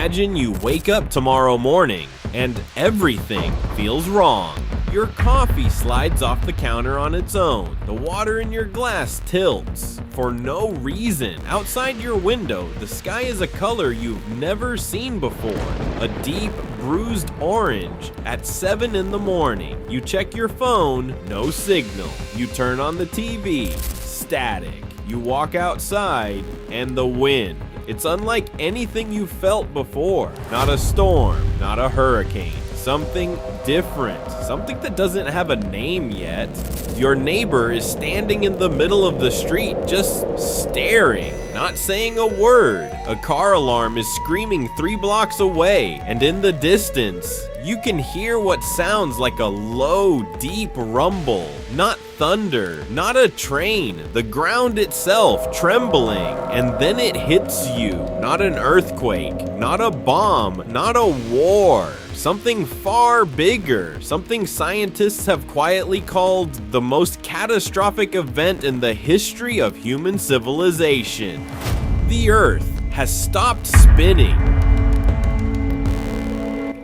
Imagine you wake up tomorrow morning and everything feels wrong. Your coffee slides off the counter on its own. The water in your glass tilts. For no reason. Outside your window, the sky is a color you've never seen before. A deep, bruised orange. At 7 in the morning, you check your phone, no signal. You turn on the TV, static. You walk outside, and the wind. It's unlike anything you've felt before. Not a storm, not a hurricane. Something different, something that doesn't have a name yet. Your neighbor is standing in the middle of the street, just staring, not saying a word. A car alarm is screaming 3 blocks away, and in the distance, you can hear what sounds like a low, deep rumble. Not thunder, not a train, the ground itself trembling, and then it hits you. Not an earthquake, not a bomb, not a war. Something far bigger, something scientists have quietly called the most catastrophic event in the history of human civilization. The Earth has stopped spinning.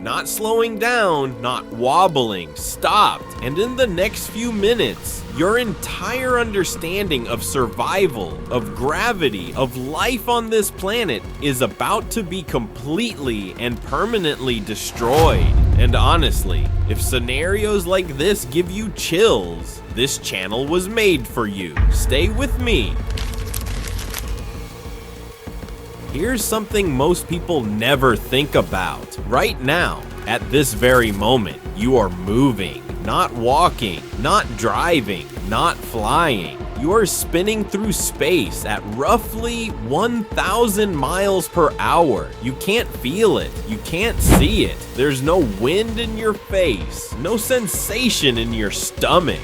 Not slowing down, not wobbling, stopped. And in the next few minutes, your entire understanding of survival, of gravity, of life on this planet is about to be completely and permanently destroyed. And honestly, if scenarios like this give you chills, this channel was made for you. Stay with me. Here's something most people never think about. Right now, at this very moment, you are moving, not walking, not driving, not flying. You are spinning through space at roughly 1,000 miles per hour. You can't feel it. You can't see it. There's no wind in your face, no sensation in your stomach,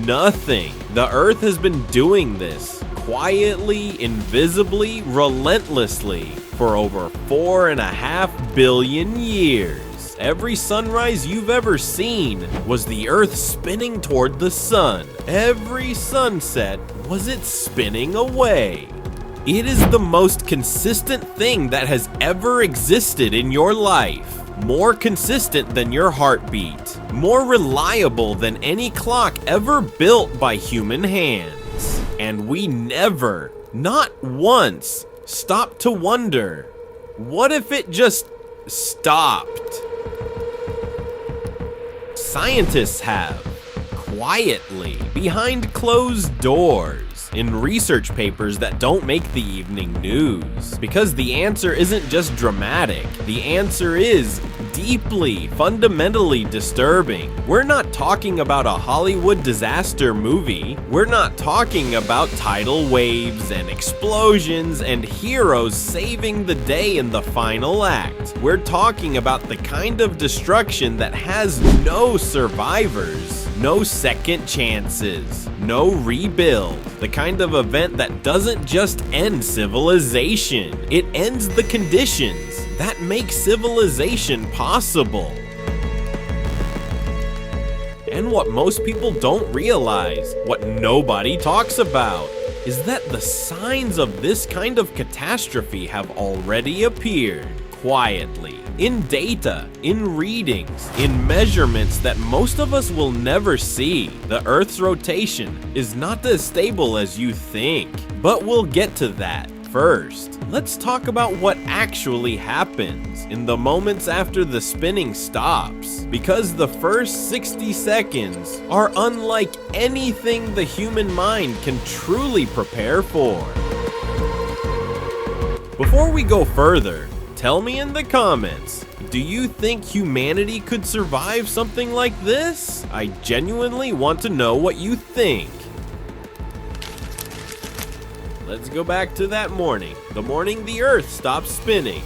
nothing. The Earth has been doing this quietly, invisibly, relentlessly for over 4.5 billion years. Every sunrise you've ever seen was the Earth spinning toward the sun. Every sunset was it spinning away. It is the most consistent thing that has ever existed in your life. More consistent than your heartbeat. More reliable than any clock ever built by human hands. And we never, not once, stopped to wonder, what if it just stopped? Scientists have, quietly, behind closed doors, in research papers that don't make the evening news. Because the answer isn't just dramatic, the answer is deeply, fundamentally disturbing. We're not talking about a Hollywood disaster movie. We're not talking about tidal waves and explosions and heroes saving the day in the final act. We're talking about the kind of destruction that has no survivors, no second chances, no rebuild. The kind of event that doesn't just end civilization, it ends the conditions that make civilization possible. And what most people don't realize, what nobody talks about, is that the signs of this kind of catastrophe have already appeared, quietly, in data, in readings, in measurements that most of us will never see. The Earth's rotation is not as stable as you think, but we'll get to that. First, let's talk about what actually happens in the moments after the spinning stops, because the first 60 seconds are unlike anything the human mind can truly prepare for. Before we go further, tell me in the comments, do you think humanity could survive something like this? I genuinely want to know what you think. Let's go back to that morning, the morning the Earth stopped spinning.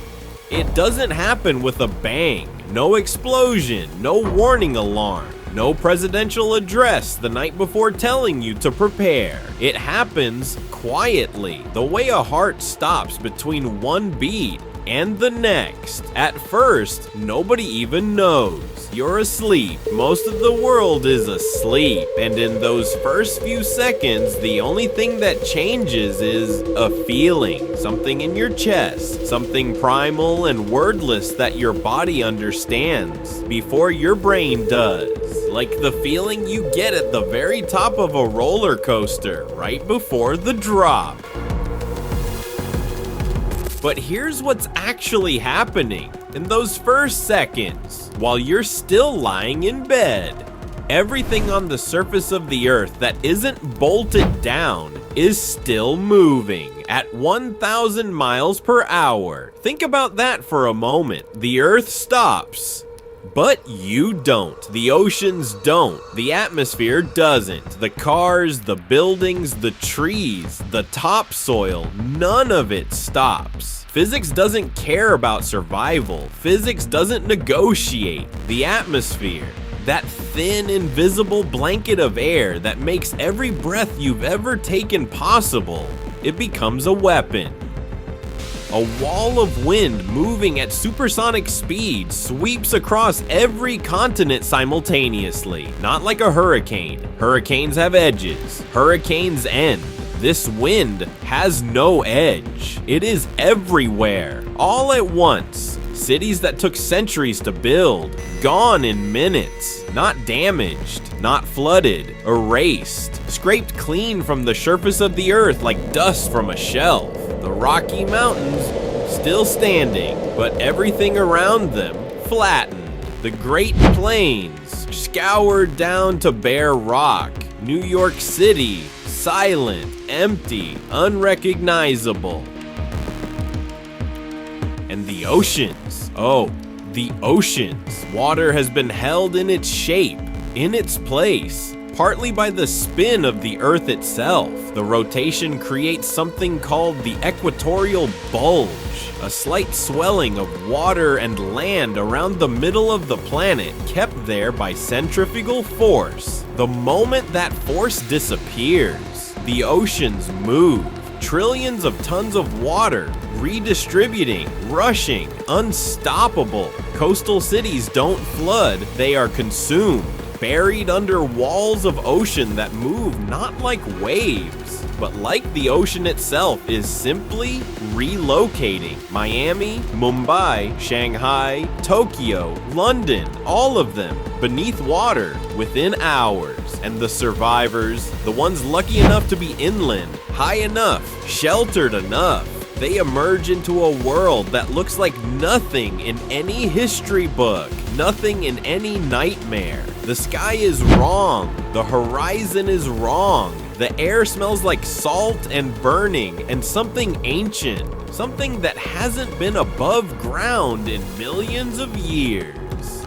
It doesn't happen with a bang, no explosion, no warning alarm, no presidential address the night before telling you to prepare. It happens quietly, the way a heart stops between one beat and the next. At first, nobody even knows. You're asleep. Most of the world is asleep. And in those first few seconds, the only thing that changes is a feeling. Something in your chest. Something primal and wordless that your body understands before your brain does. Like the feeling you get at the very top of a roller coaster right before the drop. But here's what's actually happening in those first seconds while you're still lying in bed. Everything on the surface of the earth that isn't bolted down is still moving at 1,000 miles per hour. Think about that for a moment. The earth stops. But you don't. The oceans don't. The atmosphere doesn't. The cars, the buildings, the trees, the topsoil, none of it stops. Physics doesn't care about survival. Physics doesn't negotiate. The atmosphere, that thin, invisible blanket of air that makes every breath you've ever taken possible, it becomes a weapon. A wall of wind moving at supersonic speed sweeps across every continent simultaneously. Not like a hurricane. Hurricanes have edges. Hurricanes end. This wind has no edge. It is everywhere, all at once. Cities that took centuries to build, gone in minutes. Not damaged, not flooded, erased, scraped clean from the surface of the earth like dust from a shelf. The Rocky Mountains still standing, but everything around them flattened. The Great Plains scoured down to bare rock. New York City silent, empty, unrecognizable. And the oceans, oh, the oceans. Water has been held in its shape, in its place, partly by the spin of the Earth itself. The rotation creates something called the equatorial bulge, a slight swelling of water and land around the middle of the planet, kept there by centrifugal force. The moment that force disappears, the oceans move. Trillions of tons of water, redistributing, rushing, unstoppable. Coastal cities don't flood, they are consumed, buried under walls of ocean that move not like waves, but like the ocean itself is simply relocating. Miami, Mumbai, Shanghai, Tokyo, London, all of them beneath water within hours. And the survivors, the ones lucky enough to be inland, high enough, sheltered enough, they emerge into a world that looks like nothing in any history book, nothing in any nightmare. The sky is wrong, the horizon is wrong, the air smells like salt and burning and something ancient, something that hasn't been above ground in millions of years.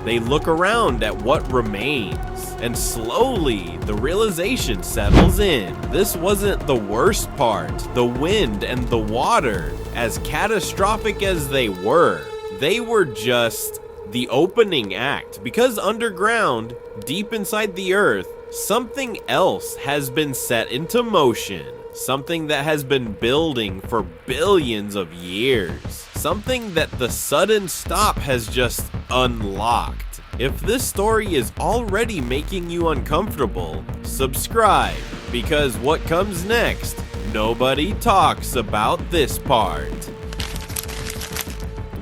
They look around at what remains, and slowly the realization settles in. This wasn't the worst part. The wind and the water, as catastrophic as they were just the opening act. Because underground, deep inside the earth, something else has been set into motion. Something that has been building for billions of years. Something that the sudden stop has just unlocked. If this story is already making you uncomfortable, subscribe, because what comes next, nobody talks about this part.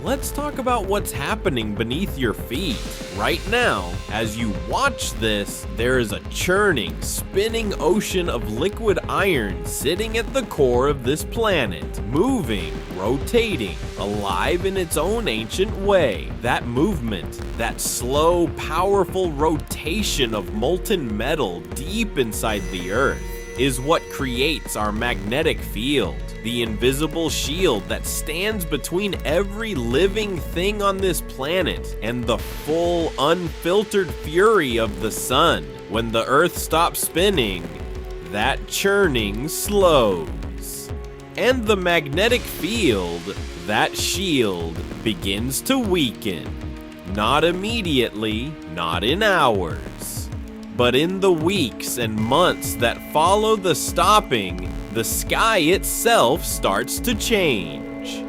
Let's talk about what's happening beneath your feet. Right now, as you watch this, there is a churning, spinning ocean of liquid iron sitting at the core of this planet, moving, rotating, alive in its own ancient way. That movement, that slow, powerful rotation of molten metal deep inside the Earth, is what creates our magnetic field, the invisible shield that stands between every living thing on this planet and the full, unfiltered fury of the sun. When the Earth stops spinning, that churning slows. And the magnetic field, that shield, begins to weaken. Not immediately, not in hours, but in the weeks and months that follow the stopping, the sky itself starts to change.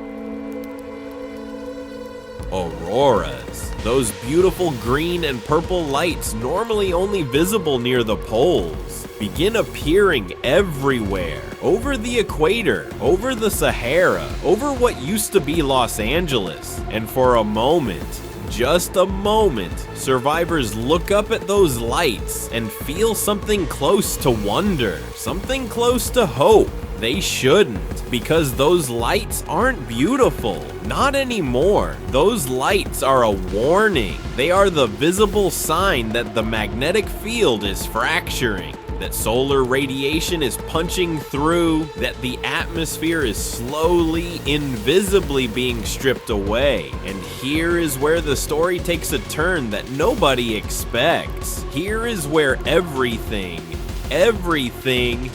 Auroras. Those beautiful green and purple lights normally only visible near the poles begin appearing everywhere. Over the equator, over the Sahara, over what used to be Los Angeles. And for a moment, just a moment, survivors look up at those lights and feel something close to wonder, something close to hope. They shouldn't, because those lights aren't beautiful. Not anymore. Those lights are a warning. They are the visible sign that the magnetic field is fracturing, that solar radiation is punching through, that the atmosphere is slowly, invisibly being stripped away. And here is where the story takes a turn that nobody expects. Here is where everything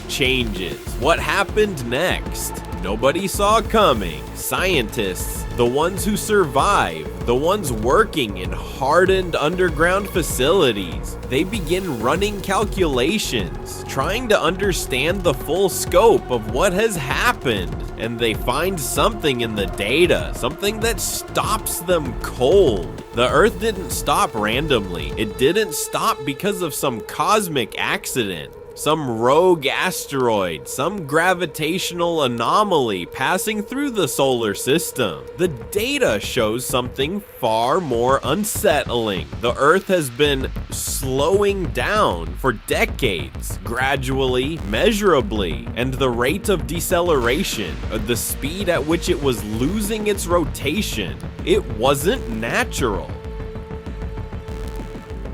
changes. What happened next? Nobody saw coming. Scientists, the ones who survive, the ones working in hardened underground facilities, they begin running calculations, trying to understand the full scope of what has happened. And they find something in the data, something that stops them cold. The Earth didn't stop randomly. It didn't stop because of some cosmic accident, some rogue asteroid, some gravitational anomaly passing through the solar system. The data shows something far more unsettling. The Earth has been slowing down for decades, gradually, measurably, and the rate of deceleration, the speed at which it was losing its rotation, it wasn't natural.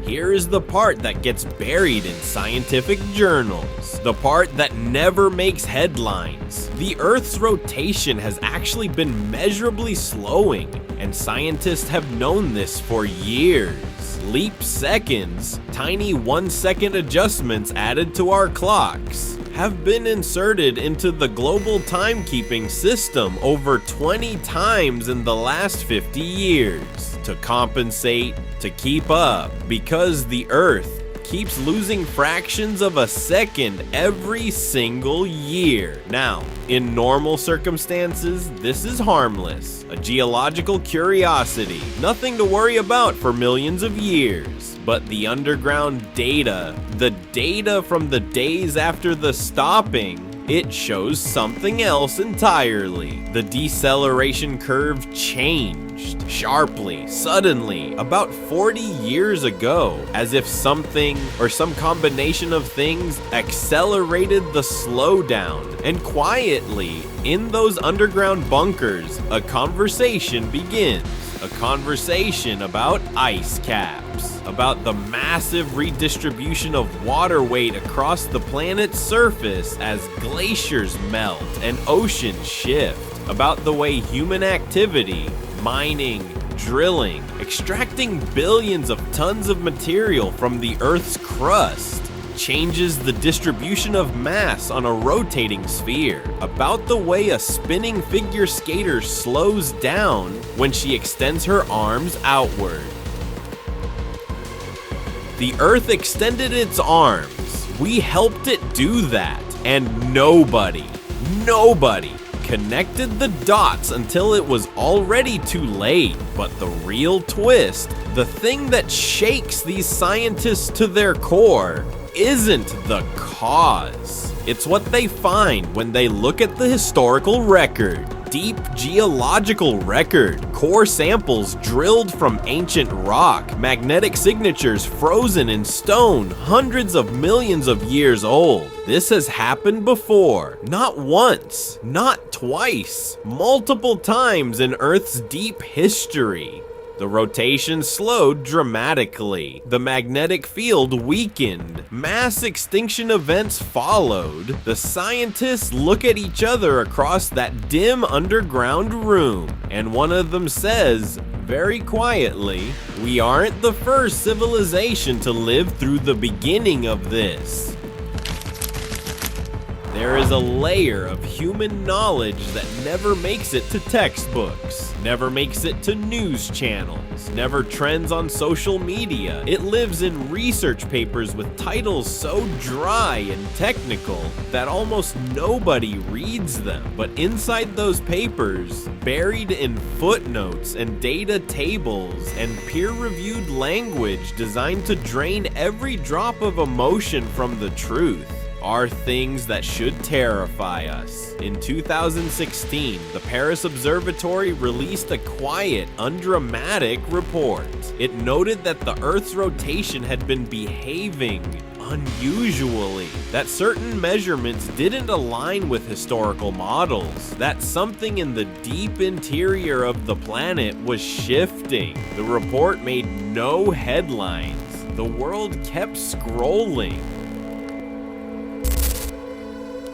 Here is the part that gets buried in scientific journals, the part that never makes headlines. The Earth's rotation has actually been measurably slowing, and scientists have known this for years. Leap seconds, tiny 1-second adjustments added to our clocks, have been inserted into the global timekeeping system over 20 times in the last 50 years to compensate, to keep up, because the Earth keeps losing fractions of a second every single year. Now, in normal circumstances, this is harmless, a geological curiosity, nothing to worry about for millions of years. But the underground data, the data from the days after the stopping, it shows something else entirely. The deceleration curve changed sharply, suddenly, about 40 years ago, as if something or some combination of things accelerated the slowdown. And quietly, in those underground bunkers, a conversation begins. A conversation about ice caps, about the massive redistribution of water weight across the planet's surface as glaciers melt and oceans shift, about the way human activity, mining, drilling, extracting billions of tons of material from the Earth's crust, changes the distribution of mass on a rotating sphere, about the way a spinning figure skater slows down when she extends her arms outward. The Earth extended its arms. We helped it do that, and nobody connected the dots until it was already too late. But the real twist, the thing that shakes these scientists to their core, isn't the cause. It's what they find when they look at the historical record. Deep geological record, core samples drilled from ancient rock, magnetic signatures frozen in stone hundreds of millions of years old. This has happened before, not once, not twice, multiple times in Earth's deep history. The rotation slowed dramatically. The magnetic field weakened. Mass extinction events followed. The scientists look at each other across that dim underground room, and one of them says, very quietly, "We aren't the first civilization to live through the beginning of this." there is a layer of human knowledge that never makes it to textbooks, never makes it to news channels, never trends on social media. It lives in research papers with titles so dry and technical that almost nobody reads them. But inside those papers, buried in footnotes and data tables and peer-reviewed language designed to drain every drop of emotion from the truth, are things that should terrify us. In 2016, the Paris Observatory released a quiet, undramatic report. It noted that the Earth's rotation had been behaving unusually, that certain measurements didn't align with historical models, that something in the deep interior of the planet was shifting. The report made no headlines. The world kept scrolling.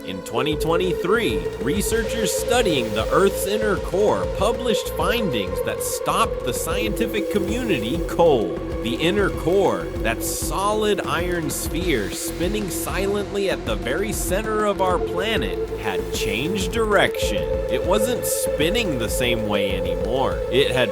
In 2023, researchers studying the Earth's inner core published findings that stopped the scientific community cold. The inner core, that solid iron sphere spinning silently at the very center of our planet, had changed direction. It wasn't spinning the same way anymore. It had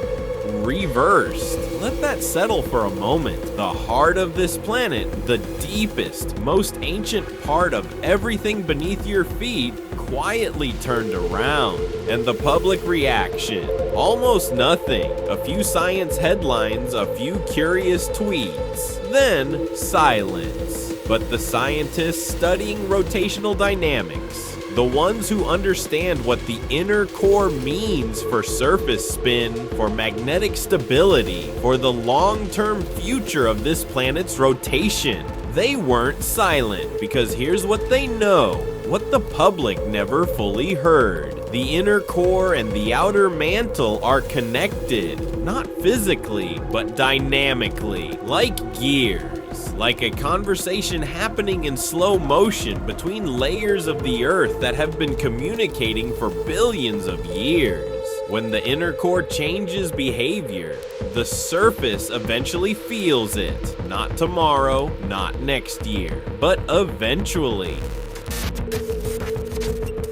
reversed. Let that settle for a moment. The heart of this planet, the deepest, most ancient part of everything beneath your feet, quietly turned around. And the public reaction? Almost nothing. A few science headlines, a few curious tweets. Then silence. But the scientists studying rotational dynamics, the ones who understand what the inner core means for surface spin, for magnetic stability, for the long-term future of this planet's rotation, they weren't silent, because here's what they know, what the public never fully heard. The inner core and the outer mantle are connected, not physically, but dynamically, like gears. Like a conversation happening in slow motion between layers of the Earth that have been communicating for billions of years. When the inner core changes behavior, the surface eventually feels it. Not tomorrow, not next year, but eventually.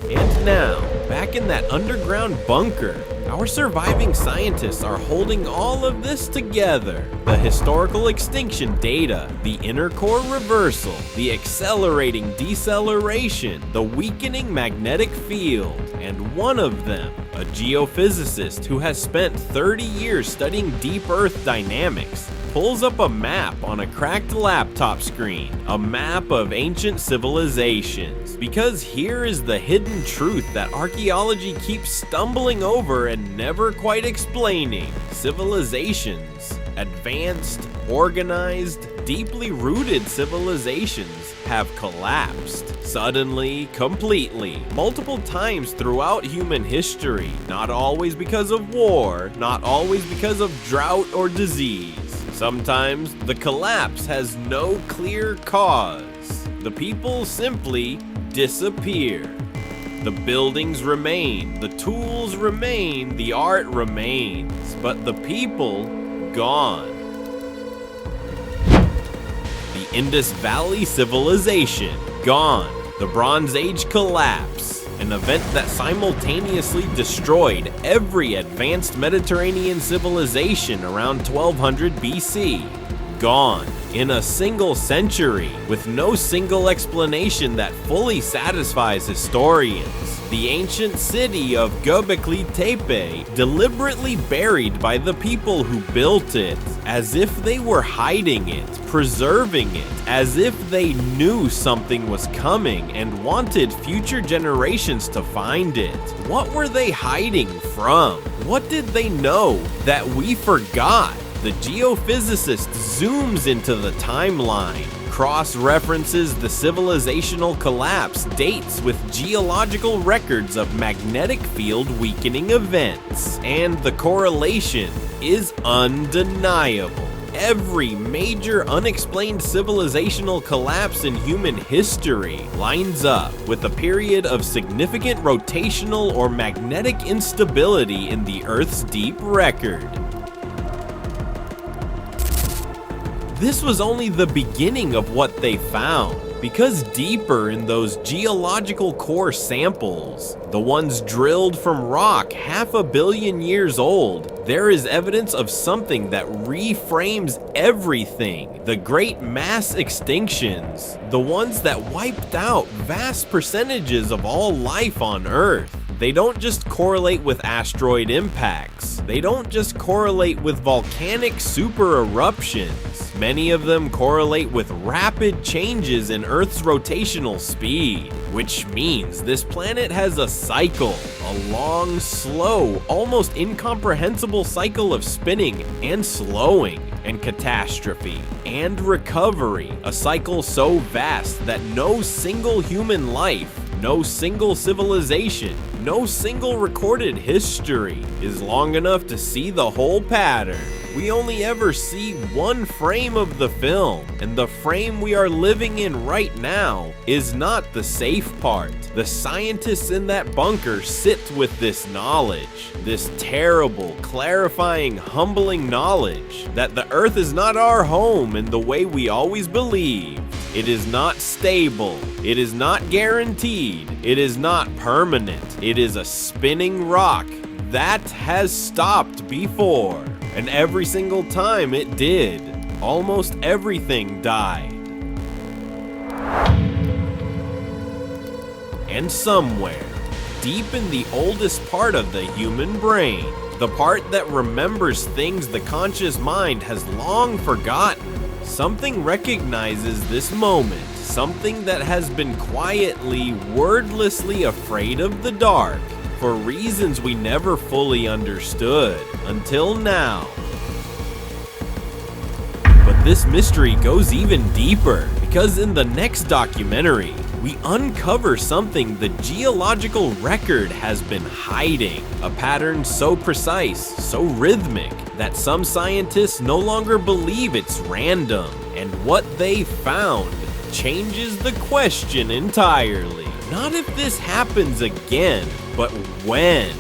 And now, back in that underground bunker, our surviving scientists are holding all of this together. The historical extinction data, the inner core reversal, the accelerating deceleration, the weakening magnetic field, and one of them, a geophysicist who has spent 30 years studying deep Earth dynamics, pulls up a map on a cracked laptop screen, a map of ancient civilizations. Because here is the hidden truth that archaeology keeps stumbling over and never quite explaining. Civilizations, advanced, organized, deeply rooted civilizations, have collapsed. Suddenly, completely, multiple times throughout human history. Not always because of war, not always because of drought or disease. Sometimes the collapse has no clear cause. The people simply disappear. The buildings remain, the tools remain, the art remains, but the people gone. The Indus Valley Civilization gone. The Bronze Age collapse, an event that simultaneously destroyed every advanced Mediterranean civilization around 1200 BC. Gone in a single century, with no single explanation that fully satisfies historians. The ancient city of Göbekli Tepe, deliberately buried by the people who built it, as if they were hiding it, preserving it, as if they knew something was coming and wanted future generations to find it. What were they hiding from? What did they know that we forgot? The geophysicist zooms into the timeline, cross-references the civilizational collapse dates with geological records of magnetic field weakening events, and the correlation is undeniable. Every major unexplained civilizational collapse in human history lines up with a period of significant rotational or magnetic instability in the Earth's deep record. This was only the beginning of what they found. Because deeper in those geological core samples, the ones drilled from rock 500 million years old, there is evidence of something that reframes everything. The great mass extinctions, the ones that wiped out vast percentages of all life on Earth. They don't just correlate with asteroid impacts. They don't just correlate with volcanic super eruptions. Many of them correlate with rapid changes in Earth's rotational speed, which means this planet has a cycle, a long, slow, almost incomprehensible cycle of spinning and slowing, and catastrophe and recovery, a cycle so vast that no single human life, no single civilization, no single recorded history is long enough to see the whole pattern. We only ever see one frame of the film, and the frame we are living in right now is not the safe part. The scientists in that bunker sit with this knowledge, this terrible, clarifying, humbling knowledge that the Earth is not our home in the way we always believed. It is not stable. It is not guaranteed. It is not permanent. It is a spinning rock that has stopped before. And every single time it did, almost everything died. And somewhere, deep in the oldest part of the human brain, the part that remembers things the conscious mind has long forgotten, something recognizes this moment, something that has been quietly, wordlessly afraid of the dark for reasons we never fully understood until now. But this mystery goes even deeper, because in the next documentary, we uncover something the geological record has been hiding, a pattern so precise, so rhythmic, that some scientists no longer believe it's random, and what they found changes the question entirely. Not if this happens again, but when.